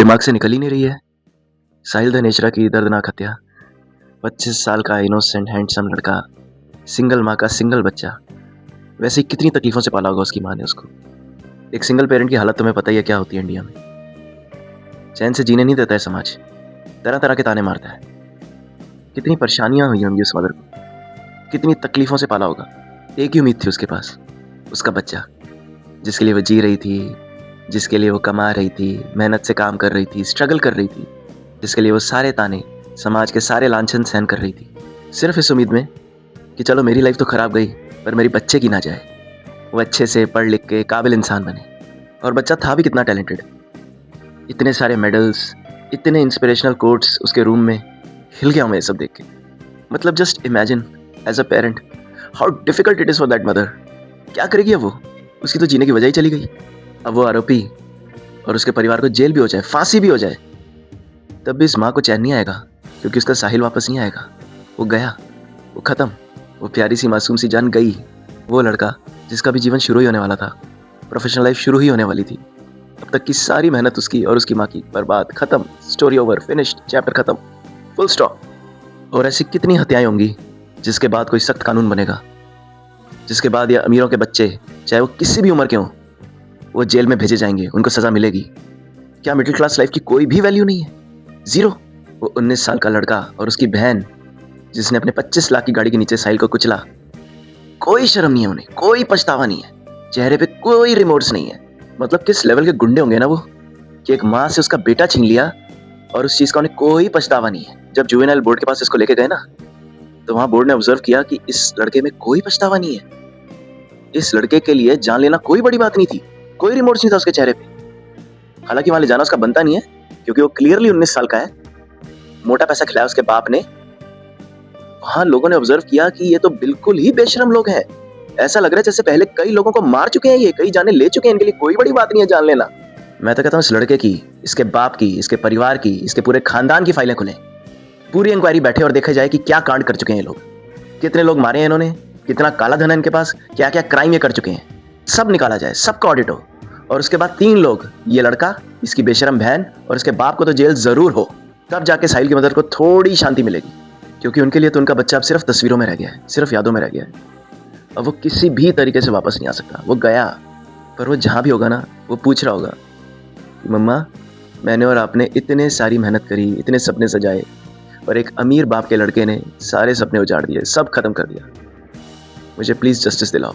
दिमाग से निकल ही नहीं रही है। साहिल धनेश्वरा की दर्दनाक हत्या, 25 साल का इनोसेंट हैंडसम लड़का, सिंगल माँ का सिंगल बच्चा। वैसे ही कितनी तकलीफों से पाला होगा उसकी माँ ने उसको। एक सिंगल पेरेंट की हालत तुम्हें पता ही है क्या होती है इंडिया में। चैन से जीने नहीं देता है समाज, तरह तरह के ताने मारता है। कितनी परेशानियां हुई होंगी उस मदर को, कितनी तकलीफों से पाला होगा। एक ही उम्मीद थी उसके पास, उसका बच्चा, जिसके लिए वो जी रही थी, जिसके लिए वो कमा रही थी, मेहनत से काम कर रही थी, स्ट्रगल कर रही थी, जिसके लिए वो सारे ताने, समाज के सारे लांछन सहन कर रही थी, सिर्फ इस उम्मीद में कि चलो मेरी लाइफ तो खराब गई पर मेरी बच्चे की ना जाए, वो अच्छे से पढ़ लिख के काबिल इंसान बने। और बच्चा था भी कितना टैलेंटेड, इतने सारे मेडल्स, इतने इंस्पिरेशनल कोट्स उसके रूम में। हिल गया मैं ये सब देख के। मतलब just imagine as a parent how difficult it is for that mother. क्या करेगी अब वो? उसकी तो जीने की वजह ही चली गई। अब वो आरोपी और उसके परिवार को जेल भी हो जाए, फांसी भी हो जाए, तब भी इस माँ को चैन नहीं आएगा, क्योंकि उसका साहिल वापस नहीं आएगा। वो गया, वो खत्म, वो प्यारी सी मासूम सी जान गई। वो लड़का जिसका भी जीवन शुरू ही होने वाला था, प्रोफेशनल लाइफ शुरू ही होने वाली थी, अब तक की सारी मेहनत उसकी और उसकी माँ की बर्बाद, खत्म, स्टोरी ओवर, फिनिश्ड, चैप्टर खत्म, फुल स्टॉप। और ऐसी कितनी हत्याएं होंगी जिसके बाद कोई सख्त कानून बनेगा, जिसके बाद ये अमीरों के बच्चे, चाहे वो किसी भी उम्र के हों, वो जेल में भेजे जाएंगे, उनको सजा मिलेगी। क्या मिडिल क्लास लाइफ की कोई भी वैल्यू नहीं है? जीरो। वो 19 साल का लड़का और उसकी बहन, जिसने अपने 25 लाख की गाड़ी के नीचे साहिल को कुचला, कोई शर्म नहीं है उन्हें, कोई पछतावा नहीं है, चेहरे पे कोई रिमोर्स नहीं है। मतलब किस लेवल के गुंडे होंगे ना वो, कि एक माँ से उसका बेटा छीन लिया और उस चीज का उन्हें कोई पछतावा नहीं है। जब जुवेनाइल बोर्ड के पास इसको लेके गए ना, तो वहां बोर्ड ने ऑब्जर्व किया कि इस लड़के में कोई पछतावा नहीं है। इस लड़के के लिए जान लेना कोई बड़ी बात नहीं थी, कोई रिमोर्स नहीं था उसके चेहरे पे। हालांकि वहां ले जाना उसका बनता नहीं है, क्योंकि वो क्लियरली 19 साल का है, मोटा पैसा खिलाया उसके बाप ने। वहां लोगों ने ऑब्जर्व किया कि ये तो बिल्कुल ही बेशरम लोग हैं। ऐसा लग रहा है जैसे पहले कई लोगों को मार चुके हैं, ये कई जाने ले चुके हैं, इनके लिए कोई बड़ी बात नहीं है जान लेना। मैं तो कहता हूँ इस लड़के की, इसके बाप की, इसके परिवार की, इसके पूरे खानदान की फाइलें खुलें, पूरी इंक्वायरी बैठे और देखा जाए कि क्या कांड कर चुके हैं ये लोग, कितने लोग मारे हैं इन्होंने, कितना काला धन है इनके पास, क्या क्या क्राइम ये कर चुके हैं, सब निकाला जाए, सबका ऑडिट हो। और उसके बाद 3 लोग, ये लड़का, इसकी बेशरम बहन और इसके बाप को तो जेल जरूर हो। तब जाके साहिल की मदर को थोड़ी शांति मिलेगी, क्योंकि उनके लिए तो उनका बच्चा अब सिर्फ तस्वीरों में रह गया है, सिर्फ यादों में रह गया है। अब वो किसी भी तरीके से वापस नहीं आ सकता। वो गया, पर वो जहाँ भी होगा ना, वो पूछ रहा होगा कि मम्मा, मैंने और आपने इतने सारी मेहनत करी, इतने सपने सजाए, और एक अमीर बाप के लड़के ने सारे सपने उजाड़ दिए, सब खत्म कर दिया। मुझे प्लीज़ जस्टिस दिलाओ।